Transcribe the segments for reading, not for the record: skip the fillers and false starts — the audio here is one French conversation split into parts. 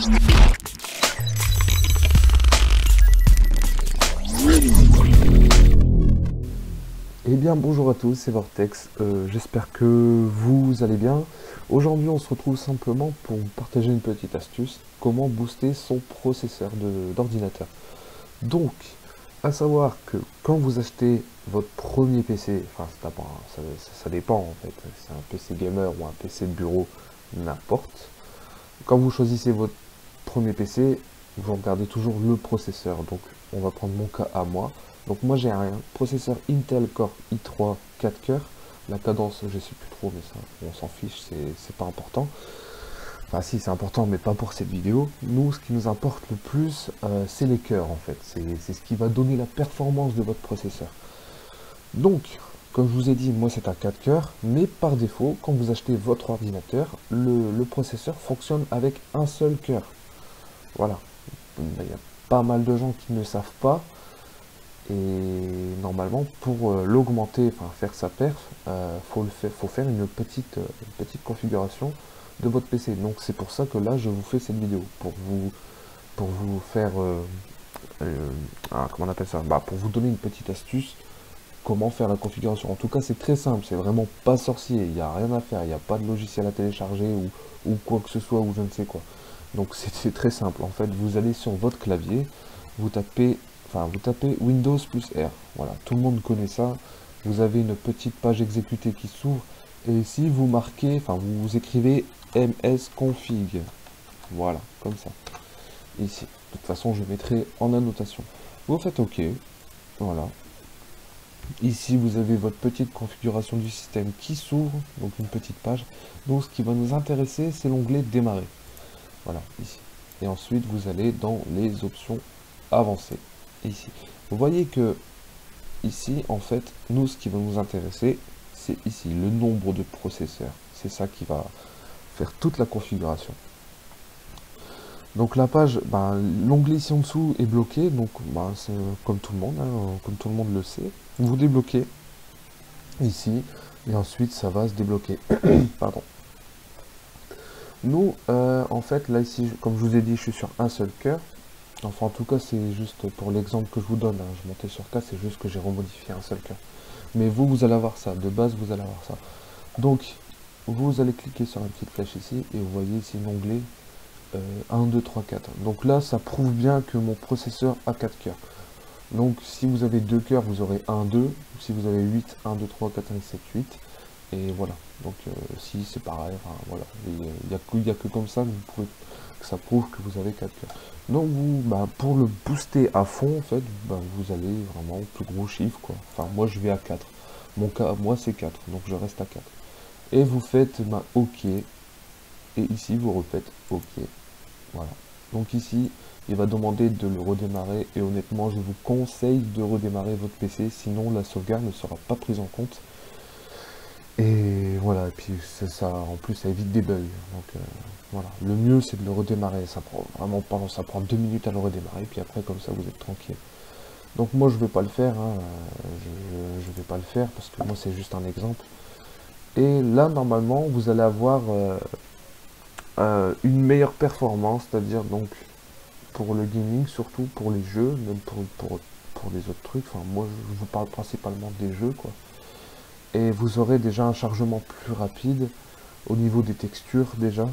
Eh bien bonjour à tous, c'est Vortex, j'espère que vous allez bien. Aujourd'hui on se retrouve simplement pour partager une petite astuce, comment booster son processeur d'ordinateur. Donc, à savoir que quand vous achetez votre premier PC, enfin ça dépend en fait, c'est un PC gamer ou un PC de bureau, n'importe. Quand vous choisissez votre premier PC, vous regardez toujours le processeur. Donc on va prendre mon cas à moi. Donc moi j'ai un processeur Intel Core i3 4 coeurs. La cadence, je sais plus trop, mais ça, on s'en fiche, c'est pas important. Enfin si, c'est important, mais pas pour cette vidéo. Nous, ce qui nous importe le plus, c'est les cœurs en fait. C'est ce qui va donner la performance de votre processeur. Donc, comme je vous ai dit, moi c'est un 4 coeurs, mais par défaut, quand vous achetez votre ordinateur, le processeur fonctionne avec un seul cœur. Voilà. Il y a pas mal de gens qui ne savent pas. Et normalement, pour l'augmenter, enfin faire sa perf, faut faire une petite configuration de votre PC. Donc c'est pour ça que là, je vous fais cette vidéo, pour vous faire, comment on appelle ça, pour vous donner une petite astuce, comment faire la configuration. En tout cas, c'est très simple, c'est vraiment pas sorcier, il n'y a rien à faire, il n'y a pas de logiciel à télécharger ou quoi que ce soit, ou je ne sais quoi. Donc c'est très simple, en fait, vous allez sur votre clavier, vous tapez Windows plus R. Voilà, tout le monde connaît ça. Vous avez une petite page exécutée qui s'ouvre. Et ici, vous marquez, vous écrivez msconfig. Voilà, comme ça. Ici. De toute façon, je mettrai en annotation. Vous faites OK. Voilà. Ici, vous avez votre petite configuration du système qui s'ouvre. Donc, une petite page. Donc, ce qui va nous intéresser, c'est l'onglet démarrer. Voilà, ici. Et ensuite, vous allez dans les options avancées. Ici. Vous voyez que ici, en fait, nous, ce qui va nous intéresser, c'est ici, le nombre de processeurs. C'est ça qui va faire toute la configuration. Donc la page, l'onglet ici en dessous est bloqué, donc c'est comme tout le monde, comme tout le monde le sait. Vous débloquez ici, et ensuite ça va se débloquer. Pardon. Nous, en fait, là ici, comme je vous ai dit, je suis sur un seul cœur. Enfin, en tout cas, c'est juste pour l'exemple que je vous donne. Je montais sur 4, c'est juste que j'ai remodifié un seul cœur. Mais vous allez avoir ça. De base, vous allez avoir ça. Donc, vous allez cliquer sur une petite flèche ici et vous voyez ici l'onglet 1, 2, 3, 4. Donc là, ça prouve bien que mon processeur a 4 cœurs. Donc, si vous avez 2 cœurs, vous aurez 1, 2. Si vous avez 8, 1, 2, 3, 4, 5, 7, 8. Et voilà. Donc, si c'est pareil, voilà. Il n'y a que comme ça que ça prouve que vous avez 4 cœurs. Donc vous, pour le booster à fond, en fait, vous allez vraiment au plus gros chiffre, quoi. Enfin, moi, je vais à 4. Mon cas, moi, c'est 4, donc je reste à 4. Et vous faites OK. Et ici, vous refaites OK. Voilà. Donc ici, il va demander de le redémarrer. Et honnêtement, je vous conseille de redémarrer votre PC. Sinon, la sauvegarde ne sera pas prise en compte. Et voilà, et puis ça, en plus ça évite des bugs. Donc voilà, le mieux c'est de le redémarrer. Ça prend vraiment pas, ça prend 2 minutes à le redémarrer, puis après comme ça vous êtes tranquille. Donc moi je vais pas le faire, je vais pas le faire parce que moi c'est juste un exemple. Et là normalement vous allez avoir une meilleure performance, c'est-à-dire donc pour le gaming, surtout pour les jeux, même pour les autres trucs. Enfin moi je vous parle principalement des jeux quoi. Et vous aurez déjà un chargement plus rapide au niveau des textures déjà.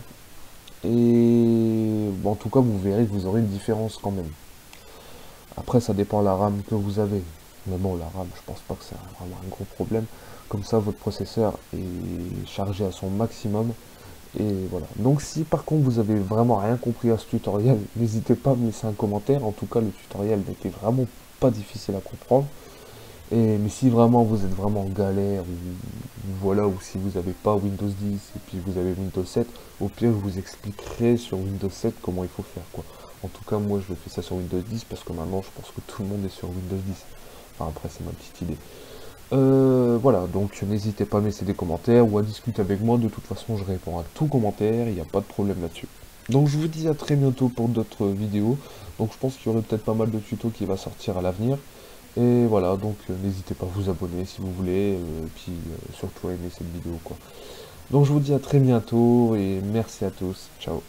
Et en tout cas, vous verrez que vous aurez une différence quand même. Après, ça dépend de la RAM que vous avez. Mais bon, la RAM, je pense pas que c'est vraiment un gros problème. Comme ça, votre processeur est chargé à son maximum. Et voilà. Donc si par contre vous avez vraiment rien compris à ce tutoriel, n'hésitez pas à me laisser un commentaire. En tout cas, le tutoriel n'était vraiment pas difficile à comprendre. Mais si vraiment vous êtes vraiment en galère, ou si vous n'avez pas Windows 10 et puis vous avez Windows 7, au pire je vous expliquerai sur Windows 7 comment il faut faire quoi. En tout cas moi je fais ça sur Windows 10 parce que maintenant je pense que tout le monde est sur Windows 10. Enfin après c'est ma petite idée. Voilà, donc n'hésitez pas à me laisser des commentaires ou à discuter avec moi, de toute façon je réponds à tout commentaire, il n'y a pas de problème là-dessus. Donc je vous dis à très bientôt pour d'autres vidéos, donc je pense qu'il y aurait peut-être pas mal de tutos qui va sortir à l'avenir. Et voilà, donc n'hésitez pas à vous abonner si vous voulez, puis surtout à aimer cette vidéo quoi. Donc je vous dis à très bientôt et merci à tous, ciao.